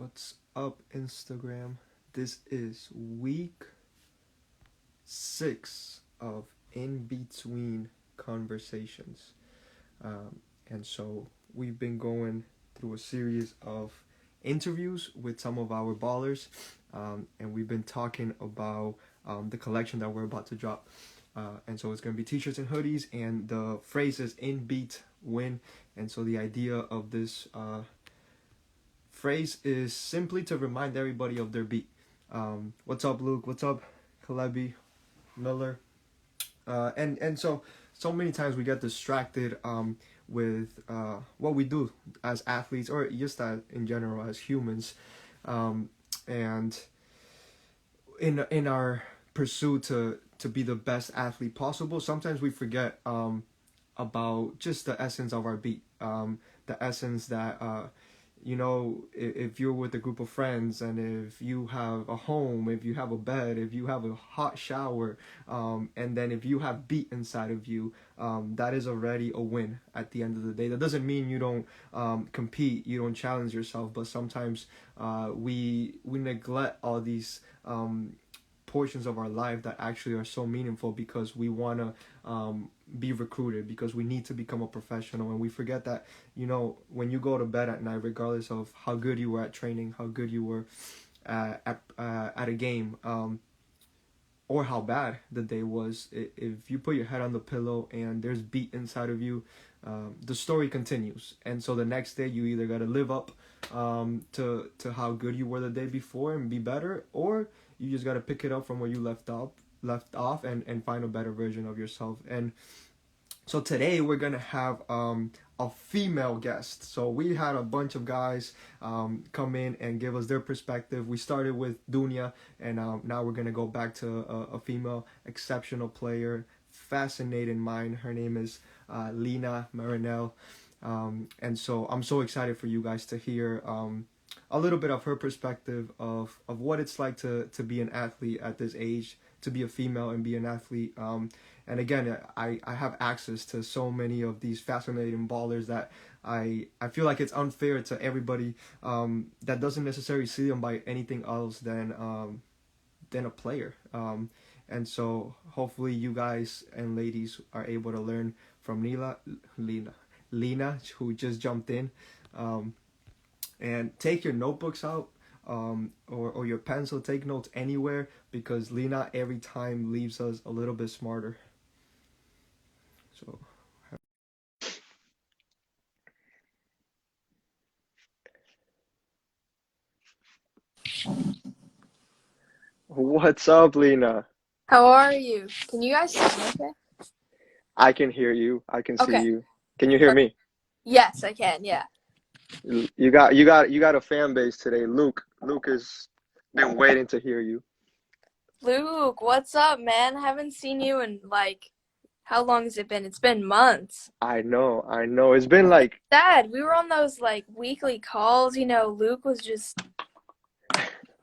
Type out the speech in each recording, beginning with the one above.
What's up, Instagram? This is week 6 of InBeatWin conversations. And so we've been going through a series of interviews with some of our ballers, and we've been talking about the collection that we're about to drop. And so it's going to be t-shirts and hoodies, and the phrase is InBeatWin. And so the idea of this phrase is simply to remind everybody of their beat. What's up, Luke? What's up, Kalebi, Miller? And so many times we get distracted with what we do as athletes, or just in general as humans, and in our pursuit to be the best athlete possible, sometimes we forget about just the essence of our beat, the essence that if you're with a group of friends, and if you have a home, if you have a bed, if you have a hot shower, and then if you have beat inside of you, that is already a win at the end of the day. That doesn't mean you don't compete, you don't challenge yourself, but sometimes we neglect all these portions of our life that actually are so meaningful, because we want to be recruited, because we need to become a professional, and we forget that when you go to bed at night, regardless of how good you were at training, how good you were at a game, or how bad the day was, if you put your head on the pillow and there's beat inside of you, the story continues. And so the next day you either got to live up to how good you were the day before and be better, or you just got to pick it up from where you left off and find a better version of yourself. And so today we're gonna have a female guest. So we had a bunch of guys come in and give us their perspective. We started with Dunya, and now we're gonna go back to a female exceptional player, fascinating mind. Her name is Lina Marinel. And so I'm so excited for you guys to hear a little bit of her perspective of what it's like to be an athlete at this age, to be a female and be an athlete. And again, I have access to so many of these fascinating ballers that I feel like it's unfair to everybody that doesn't necessarily see them by anything else than a player. And so hopefully you guys and ladies are able to learn from Lina, who just jumped in. And take your notebooks out, or your pencil, take notes anywhere, because Lina every time leaves us a little bit smarter. So what's up, Lina? How are you? Can you guys hear me okay? I can hear you. I can see Okay. you. Can you hear me? Yes, I can. Yeah. You got a fan base today. Luke has been waiting to hear you. Luke, what's up, man? Haven't seen you in how long has it been? It's been months. I know. It's been like Dad, we were on those weekly calls. Luke was just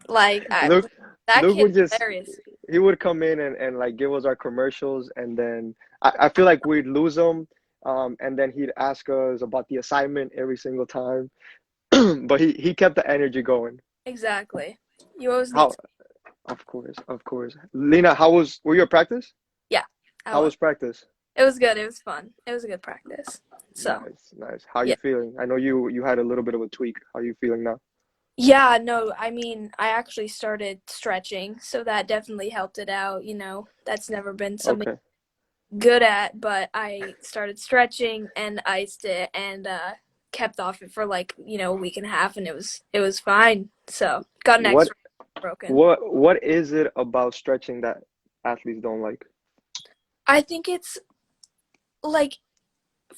like Luke. that Luke kid's would just hilarious. he would come in and like give us our commercials, and then I feel like we'd lose him. And then he'd ask us about the assignment every single time. But he kept the energy going. Exactly. You always need How to. Of course. Lena, were you at practice? Yeah, I How was. was practice? It was good. It was fun. It was a good practice. So, Nice. How yeah. you feeling? I know you had a little bit of a tweak. How you feeling now? Yeah, no, I mean, I actually started stretching, so that definitely helped it out. That's never been something Okay. good at, but I started stretching and iced it and kept off it for a week and a half, and it was fine. So got an What X-ray broken. what is it about stretching that athletes don't like? I think it's like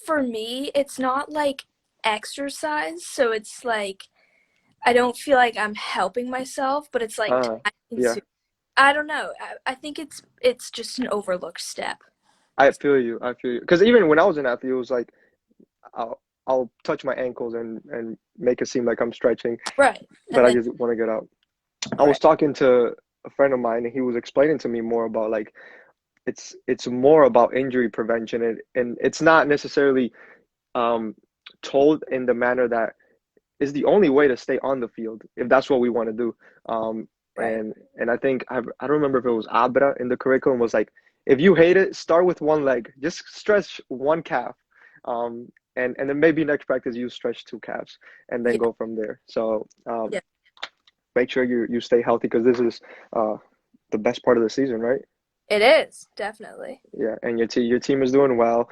for me, it's not like exercise, so it's like I don't feel like I'm helping myself, but it's like Uh, time yeah. consuming. I don't know. I think it's just an overlooked step. I feel you. I feel you. Because even when I was an athlete, it was like I'll touch my ankles and make it seem like I'm stretching, Right. but And I then just want to get out. I was right. talking to a friend of mine, and he was explaining to me more about like it's more about injury prevention, and it's not necessarily um told in the manner that is the only way to stay on the field if that's what we want to do. Um, Right. and I think I don't remember if it was Abra in the curriculum was like, if you hate it, start with one leg, just stretch one calf, and then maybe next practice you stretch two calves, and then Yeah. go from there. So Yeah. make sure you stay healthy because this is uh the best part of the season, right? It is definitely. Yeah, and your team is doing well.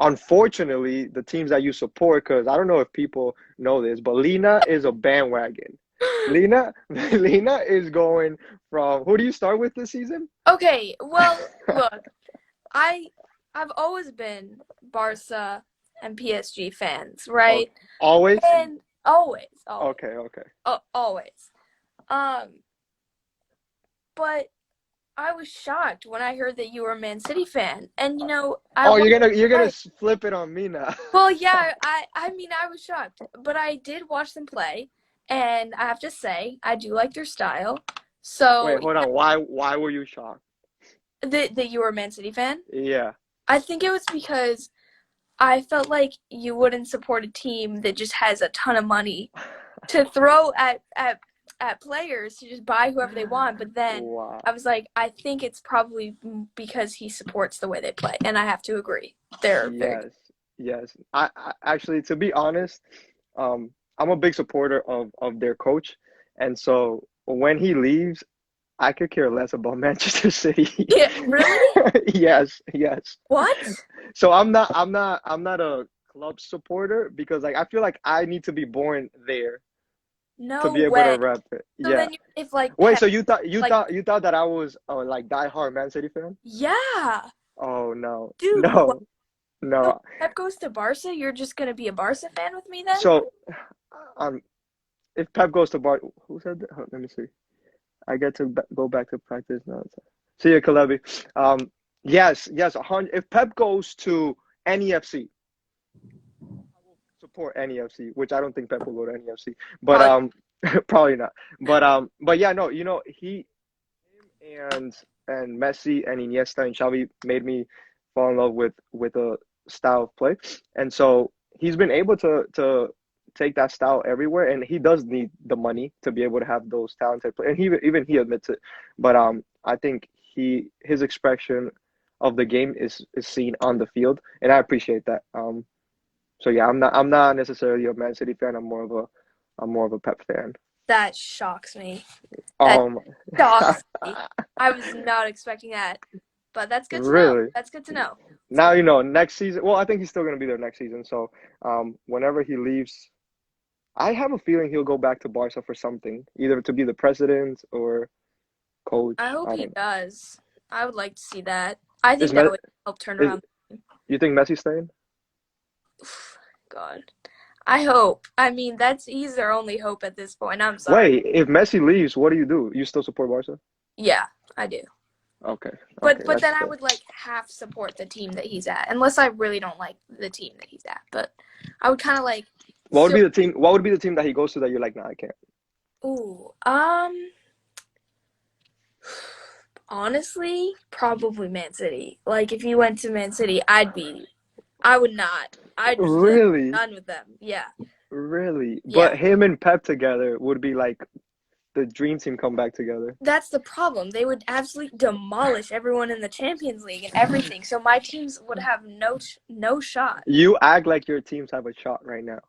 Unfortunately, the teams that you support, because I don't know if people know this, but Lina is a bandwagon. Lina, Lina is going from who do you start with this season? Okay, well, look, I I've always been Barca and PSG fans, Oh, right? always? And always, Okay, okay. always. Um, but I was shocked when I heard that you were a Man City fan, and I Oh, watched you're them gonna play. flip it on me now. Well, yeah, I mean, I was shocked, but I did watch them play, and I have to say, I do like their style. So Wait, hold on. Why were you shocked? that you were a Man City fan, Yeah. I think it was because I felt like you wouldn't support a team that just has a ton of money to throw at players to just buy whoever they want. But then Wow. I was like, I think it's probably because he supports the way they play, and I have to agree, they're very good. Yes, yes. I actually, to be honest, I'm a big supporter of their coach, and so when he leaves, I could care less about Manchester City. Yeah, really? Yes, yes. What? So I'm not a club supporter because like I feel like I need to be born there to No be able to way. rep it. So Yeah. then, if like Wait, Pep, so you like, thought you thought that I was a like diehard Man City fan? yeah, Oh no, dude, what? no, So no. if Pep goes to Barca, you're just gonna be a Barca fan with me then? So, um, if Pep goes to Bar, who said that? Let me see. I get to go back to practice now. See you, Kalebi. Yes, yes, 100. If Pep goes to NEFC, support NEFC, which I don't think Pep will go to NEFC, but Probably. probably not. But yeah, no, him and Messi and Iniesta and Xavi made me fall in love with a style of play, and so he's been able to take that style everywhere, and he does need the money to be able to have those talented players, and even he admits it. But I think his expression of the game is seen on the field, and I appreciate that. So yeah, I'm not necessarily a Man City fan. I'm more of a Pep fan. That shocks me. That Um, shocks me. I was not expecting that, but that's good to know. really. That's good to know. Now you know next season. Well, I think he's still going to be there next season. So, whenever he leaves, I have a feeling he'll go back to Barca for something, either to be the president or I coach. hope I he don't know. does. I would like to see that. I Is think that Me would help turn is around. you think Messi's staying? God, I hope. I mean, he's their only hope at this point. I'm sorry. Wait, if Messi leaves, what do you do? You still support Barca? Yeah, I do. Okay, But okay, but that's then I fair. would like half support the team that he's at, unless I really don't like the team that he's at. But I would kind of like What would still. be the team? What would be the team that he goes to that you're like, nah, I can't. Ooh, honestly, probably Man City. Like if you went to Man City, I would not. I'd just be like Really, done with them. Yeah, really. yeah. But him and Pep together would be like the dream team come back together. That's the problem. They would absolutely demolish everyone in the Champions League and everything. So my teams would have no shot. You act like your teams have a shot right now.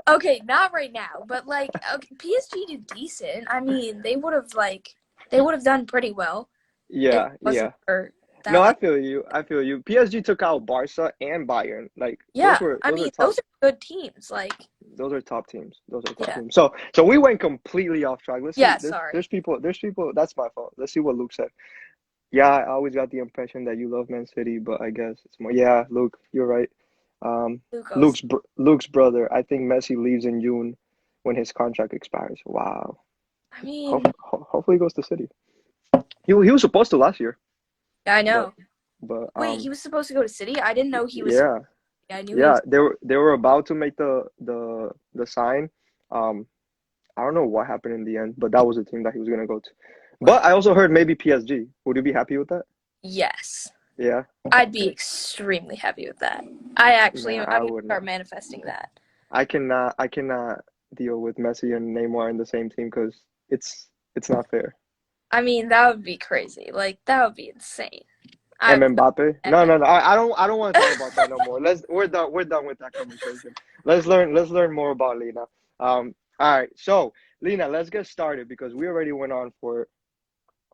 Okay, not right now, but like okay, PSG did decent. I mean, they would have done pretty well if it Yeah, wasn't yeah. for No, that I like feel you. I feel you. PSG took out Barca and Bayern. Like those yeah. were I those are mean, top those are good teams. Like those are top teams. Those are top yeah, teams. So we went completely off track. Let's see. yeah. Sorry. There's people. That's my fault. Let's see what Luke said. Yeah, I always got the impression that you love Man City, but I guess it's more. Yeah, Luke, you're right. Um, Lucas. Luke's brother. I think Messi leaves in June when his contract expires. Wow. I mean, Hopefully he goes to City. He was supposed to last year, I but know. but Wait, he was supposed to go to City. I didn't know he was. yeah. I knew he Yeah, was. they were about to make the sign. Um, I don't know what happened in the end, but that was the team that he was gonna go to. But Wow. I also heard maybe PSG. Would you be happy with that? Yes, Yeah. I'd be extremely happy with that. I actually, Nah, I'm I gonna wouldn't. start manifesting that. I cannot deal with Messi and Neymar in the same team because it's not fair. I mean, that would be crazy. Like that would be insane. I And would Mbappe? No, epic. no, no. I don't want to talk about that no more. We're done with that conversation. Let's learn more about Lina. All right. So, Lina, let's get started because we already went on for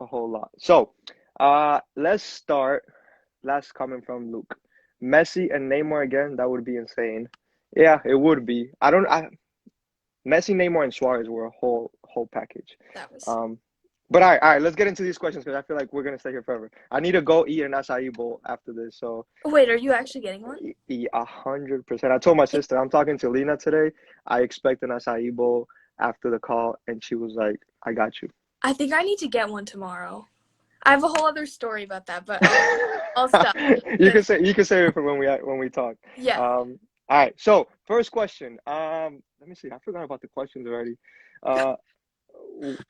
a whole lot. So, let's start. Last comment from Luke. Messi and Neymar again, that would be insane. Yeah, it would be. Messi, Neymar, and Suarez were a whole package. That was. Um, but all right, let's get into these questions because I feel like we're gonna stay here forever. I need to go eat an acai bowl after this, so Wait, are you actually getting one? 100%. I told my sister I'm talking to Lena today. I expect an acai bowl after the call, and she was like, "I got you." I think I need to get one tomorrow. I have a whole other story about that, but I'll stop. You can say it for when we talk. Yeah. All right. So first question. Let me see. I forgot about the questions already. Uh,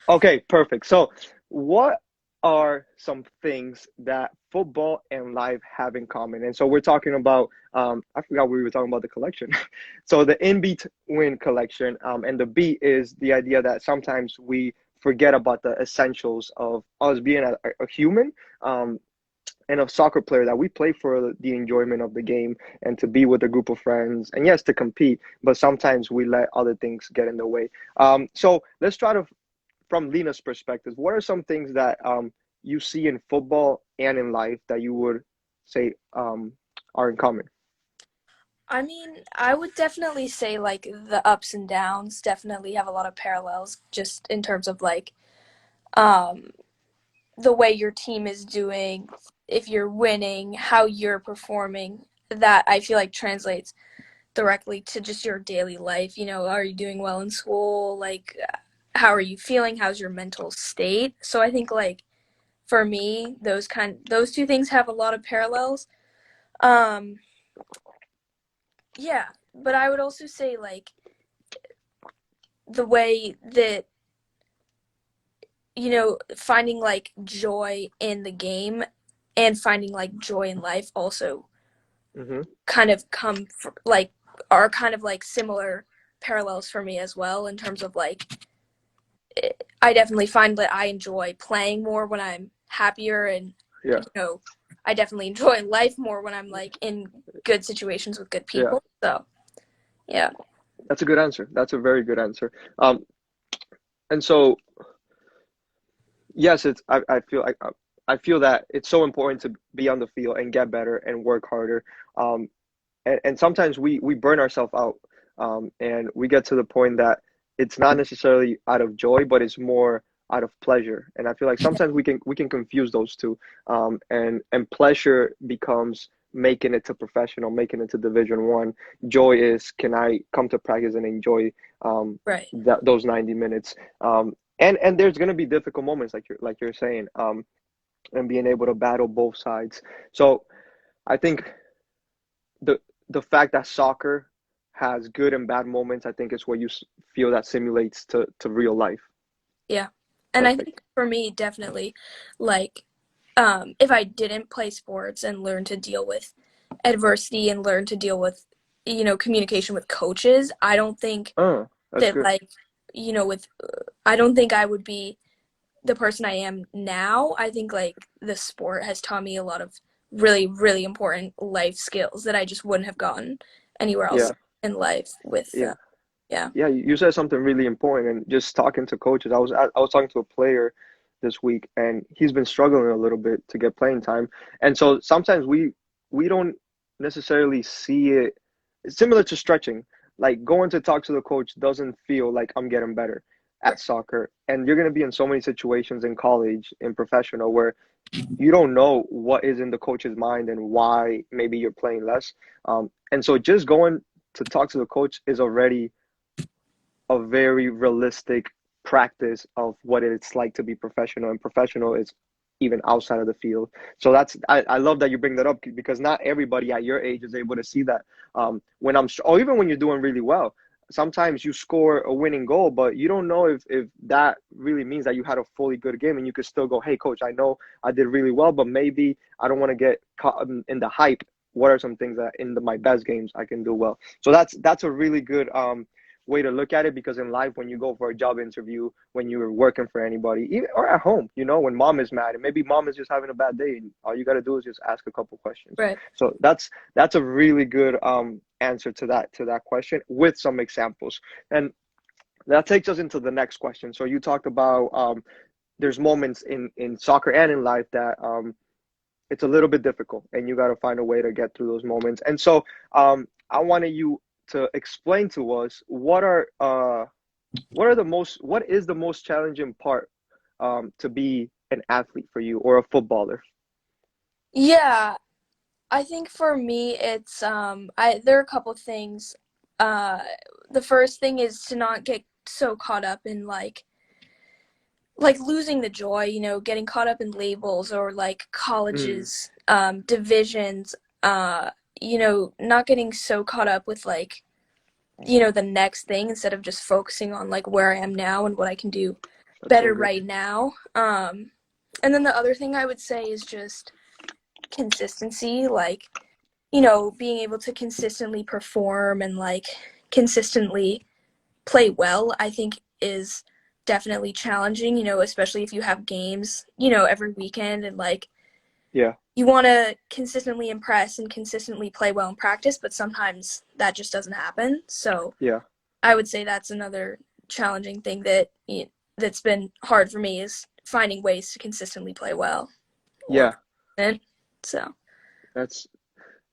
okay, perfect. So, what are some things that football and life have in common? And so we're talking about. I forgot we were talking about the collection. So the InBeatWin collection. And the beat is the idea that sometimes we forget about the essentials of us being a human. And a soccer player that we play for the enjoyment of the game and to be with a group of friends and yes to compete, but sometimes we let other things get in the way. So let's try to, from Lina's perspective, what are some things that you see in football and in life that you would say are in common? I mean, I would definitely say like the ups and downs definitely have a lot of parallels just in terms of like um the way your team is doing, if you're winning, how you're performing. That I feel like translates directly to just your daily life. Are you doing well in school? Like how are you feeling? How's your mental state? So I think like for me, those two things have a lot of parallels. Um yeah, but I would also say like the way that finding like joy in the game and finding like joy in life also Hmm. kind of like are kind of like similar parallels for me as well in terms of like I definitely find that I enjoy playing more when I'm happier and Yeah, you know I definitely enjoy life more when I'm like in good situations with good yeah, people. So, yeah. that's a good answer. That's a very good answer. And so yes, I feel that it's so important to be on the field and get better and work harder. Um, and sometimes we burn ourselves out, and we get to the point that it's not necessarily out of joy, but it's more out of pleasure. And I feel like sometimes we can confuse those two, and pleasure becomes making it to professional, making it to Division 1. Joy is can I come to practice and enjoy Right. those 90 minutes. And there's gonna be difficult moments like you're saying, and being able to battle both sides. So I think the the fact that soccer has good and bad moments, I think is what you feel that simulates to real life. Yeah. And I Perfect. think for me, definitely, like, if I didn't play sports and learn to deal with adversity and learn to deal with, communication with coaches, I don't think That's that, good. like, I don't think I would be the person I am now. I think, like, the sport has taught me a lot of really, really important life skills that I just wouldn't have gotten anywhere else Yeah, in life with, yeah, yeah. yeah. You said something really important, and just talking to coaches. I was talking to a player this week, and he's been struggling a little bit to get playing time, and so sometimes we don't necessarily see it. It's similar to stretching. Like going to talk to the coach doesn't feel like I'm getting better Right. at soccer, and you're gonna be in so many situations in college, in professional, where you don't know what is in the coach's mind and why maybe you're playing less. And so just going to talk to the coach is already a very realistic practice of what it's like to be professional, and professional is even outside of the field. So I love that you bring that up because not everybody at your age is able to see that. When or even when you're doing really well, sometimes you score a winning goal, but you don't know if that really means that you had a fully good game, and you could still go, hey coach, I know I did really well, but maybe I don't want to get caught in the hype what are some things that in my best games I can do well. So that's a really good way to look at it, because in life, when you go for a job interview, when you're working for anybody, even, or at home, when mom is mad and maybe mom is just having a bad day, all you got to do is just ask a couple questions. Right. So that's a really good answer to that question with some examples. And that takes us into the next question. So you talked about there's moments in soccer and in life that it's a little bit difficult, and you got to find a way to get through those moments. And so I wanted you to explain to us what is the most challenging part to be an athlete for you, or a footballer. Yeah, I think for me it's there are a couple things. Uh the first thing is to not get so caught up in like losing the joy, getting caught up in labels or like Mm, colleges, divisions, not getting so caught up with like, the next thing instead of just focusing on like where I am now and what I can do that's so better good. right now. And then the other thing I would say is just consistency, like, being able to consistently perform and like consistently play well, I think is definitely challenging, especially if you have games, every weekend and like Yeah, you want to consistently impress and consistently play well in practice, but sometimes that just doesn't happen. So yeah, I would say that's another challenging thing that's been hard for me is finding ways to consistently play well or yeah. so That's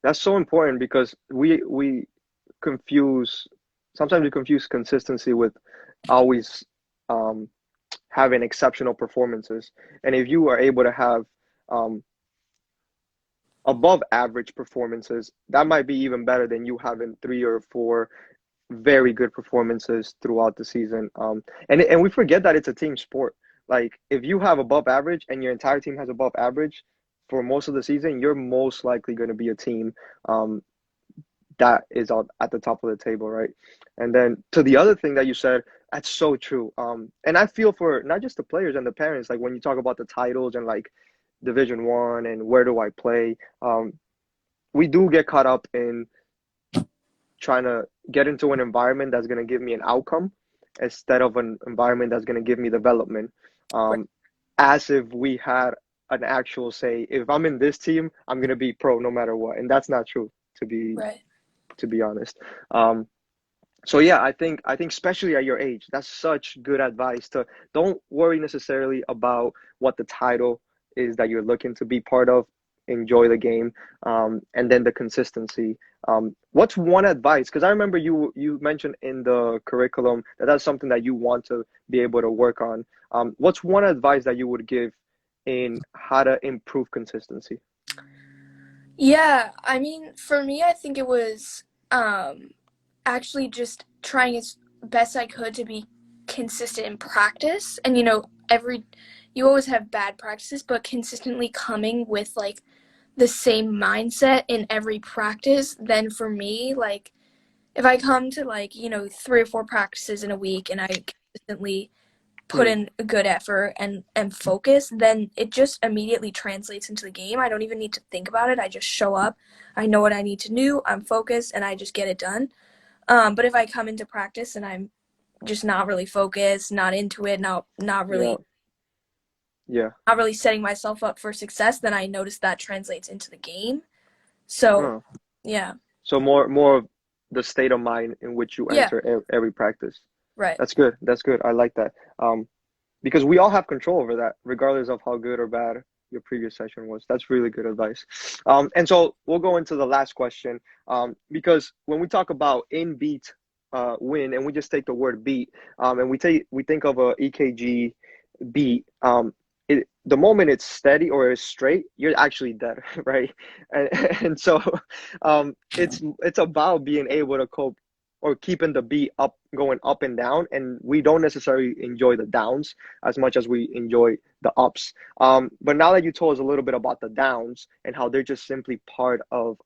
that's so important, because we confuse sometimes we confuse consistency with always um, having exceptional performances. And if you are able to have um, above average performances, that might be even better than you having 3 or 4 very good performances throughout the season. And we forget that it's a team sport. Like, if you have above average and your entire team has above average for most of the season, you're most likely going to be a team um, that is at the top of the table, right? And then to the other thing that you said, that's so true. And I feel for not just the players and the parents, like when you talk about the titles and like Division 1 and where do I play, we do get caught up in trying to get into an environment that's going to give me an outcome instead of an environment that's going to give me development. right, Um, as if we had an actual say, if I'm in this team, I'm going to be pro no matter what. And that's not true, to be right. to be honest. Um, so yeah, I think especially at your age, that's such good advice to don't worry necessarily about what the title is that you're looking to be part of. Enjoy the game, and then the consistency. What's one advice? Because I remember you mentioned in the curriculum that that's something that you want to be able to work on. What's one advice that you would give in how to improve consistency? Yeah, I mean, for me, I think it was actually just trying as best I could to be consistent in practice. And you always have bad practices, but consistently coming with like the same mindset in every practice. Then for me, like if I come to like, 3 or 4 practices in a week and I consistently put Mm, in a good effort and focus, then it just immediately translates into the game. I don't even need to think about it. I just show up. I know what I need to do. I'm focused and I just get it done. But if I come into practice and I'm just not really focused, not into it, not yeah, really yeah. not really setting myself up for success, then I notice that translates into the game. So, Huh. yeah. So more of the state of mind in which you Yeah, enter every practice. right. That's good. That's good. I like that. Because we all have control over that, regardless of how good or bad your previous session was. That's really good advice. And so we'll go into the last question. Because when we talk about in beat win, and we just take the word beat, and we think of a EKG beat, the moment it's steady or it's straight, you're actually dead, right? And, and so it's about being able to cope or keeping the beat up, going up and down, and we don't necessarily enjoy the downs as much as we enjoy the ups. But now that you told us a little bit about the downs and how they're just simply part of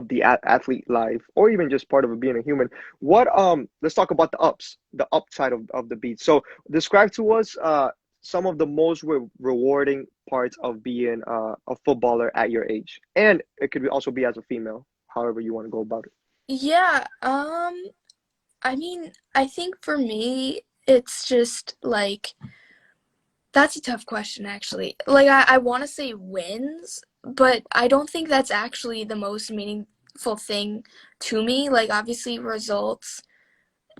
the athlete life, or even just part of being a human, what let's talk about the ups, the upside of the beat. So describe to us some of the most rewarding parts of being a footballer at your age? And it could also be as a female, however you want to go about it. Yeah, I mean, I think for me, it's just like that's a tough question, actually. Like, I want to say wins, but I don't think that's actually the most meaningful thing to me. Like, obviously, results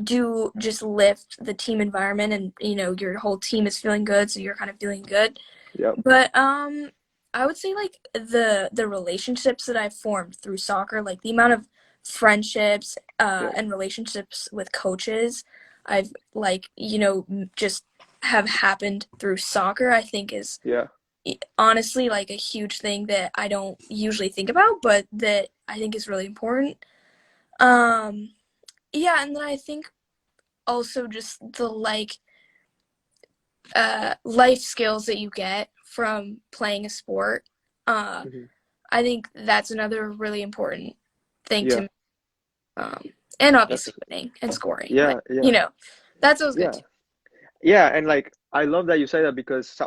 do just lift the team environment, and your whole team is feeling good, so you're kind of feeling good. Yep. But I would say like the relationships that I've formed through soccer, like the amount of friendships Yep. and relationships with coaches I've like just have happened through soccer, I think is Yeah. honestly like a huge thing that I don't usually think about, but that I think is really important. Um, yeah, and then I think also just the life skills that you get from playing a sport. Uh, Hmm. I think that's another really important thing to Yeah. me. And That's obviously winning and scoring. Like, yeah. Yeah. that's always good Yeah. too. Yeah. And like, I love that you say that because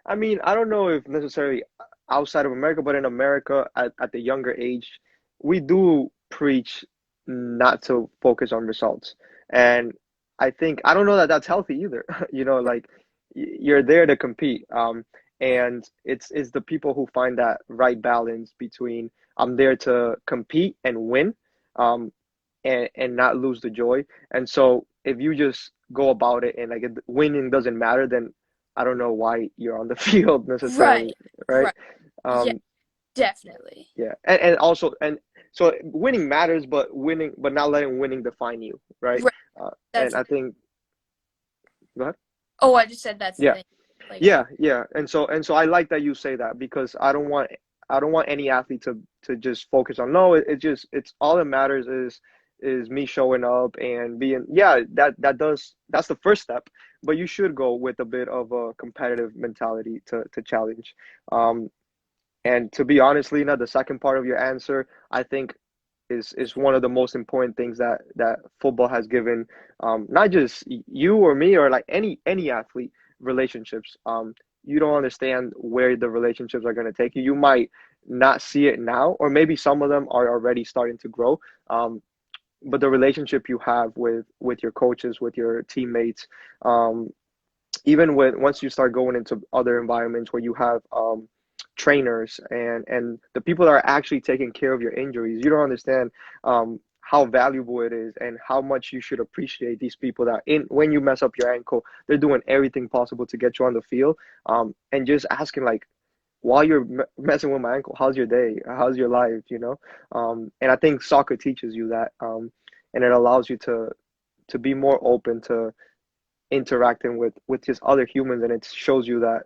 I mean, I don't know if necessarily outside of America, but in America at the younger age, we do preach not to focus on results. And I think, I don't know that that's healthy either. Like you're there to compete. And it's the people who find that right balance between I'm there to compete and win, um, and not lose the joy. And so if you just go about it and like winning doesn't matter, then I don't know why you're on the field necessarily, Right. right? Right. Yeah, Um, definitely. yeah, and also and so winning matters, but not letting winning define you, right? Right. And That's I think, go ahead. oh, I just said that's the Yeah, thing. Like yeah, yeah. And so I like that you say that because I don't want any athlete to just focus on no. It's all that matters is me showing up and being yeah that's the first step, but you should go with a bit of a competitive mentality to challenge. Um, And to be honest, Lena, the second part of your answer, I think, is one of the most important things that football has given, not just you or me or like any athlete relationships. You don't understand where the relationships are going to take you. You might not see it now, or maybe some of them are already starting to grow. But the relationship you have with your coaches, with your teammates, um, even when once you start going into other environments where you have trainers and the people that are actually taking care of your injuries, you don't understand how valuable it is and how much you should appreciate these people that in when you mess up your ankle, they're doing everything possible to get you on the field, and just asking like while you're messing with my ankle, how's your day, how's your life, and I think soccer teaches you that, and it allows you to be more open to interacting with just other humans, and it shows you that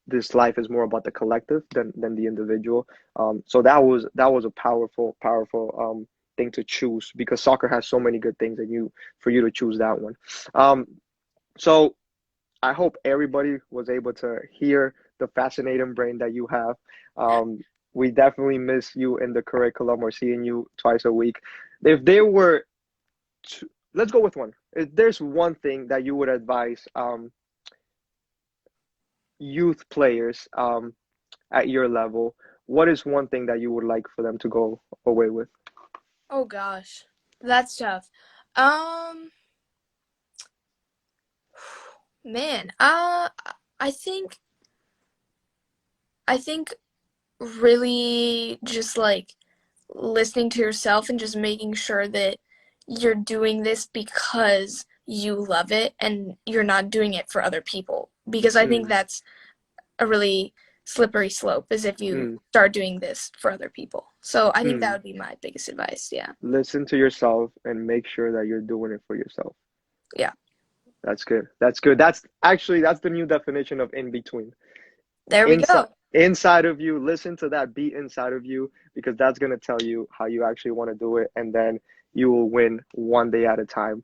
this life is more about the collective than the individual. So that was a powerful thing to choose because soccer has so many good things, and for you to choose that one. So I hope everybody was able to hear the fascinating brain that you have. um, we definitely miss you in the curriculum or seeing you twice a week. If there were let's go with one. If there's one thing that you would advise youth players at your level, what is one thing that you would like for them to go away with? oh gosh, that's tough. Um, man, I think I think really just like listening to yourself and just making sure that you're doing this because you love it and you're not doing it for other people. Because I think Mm, that's a really slippery slope is if you mm, start doing this for other people. So I think that mm. would be my biggest advice. Yeah. Listen to yourself and make sure that you're doing it for yourself. Yeah. That's good. That's good. That's the new definition of in between. There we Inside go. inside of you, listen to that beat inside of you because that's going to tell you how you actually want to do it, and then you will win one day at a time.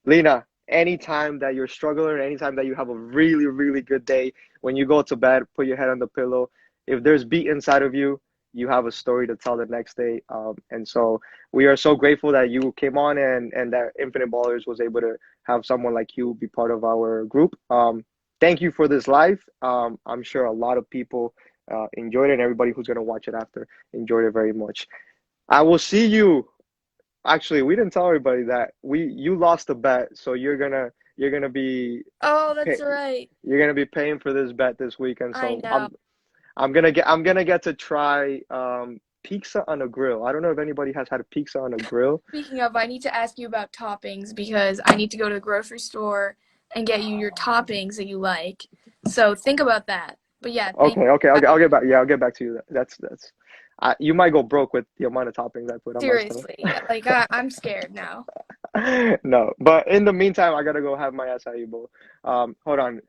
Lena, anytime that you're struggling, anytime that you have a really really good day, when you go to bed, put your head on the pillow. If there's beat inside of you, you have a story to tell the next day. And so we are so grateful that you came on and that Infinite Ballers was able to have someone like you be part of our group. Thank you for this live. I'm sure a lot of people enjoyed it, and everybody who's gonna watch it after enjoyed it very much. I will see you. Actually, we didn't tell everybody that you lost a bet, so you're gonna be Oh, pay, that's right. you're gonna be paying for this bet this weekend. I So know. I'm gonna get to try pizza on a grill. I don't know if anybody has had a pizza on a grill. Speaking of, I need to ask you about toppings because I need to go to the grocery store and get you your toppings that you like. So think about that. But yeah, thank Okay, you. I'll get back. Yeah, I'll get back to you. That's. You might go broke with the amount of toppings I put on my stuff. Seriously, like I'm scared now. No, but in the meantime, I gotta go have my acai bowl. Hold on.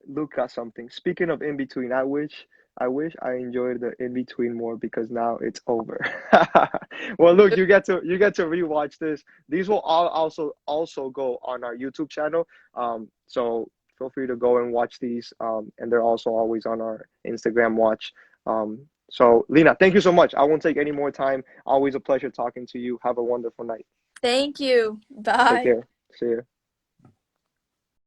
Luke got something. Speaking of in between, I wish I enjoyed the in between more because now it's over. Well, look, you get to rewatch this. These will all also go on our YouTube channel. So feel free to go and watch these. And they're also always on our Instagram watch. So Lina, thank you so much. I won't take any more time. Always a pleasure talking to you. Have a wonderful night. Thank you. Take Bye. care. See you.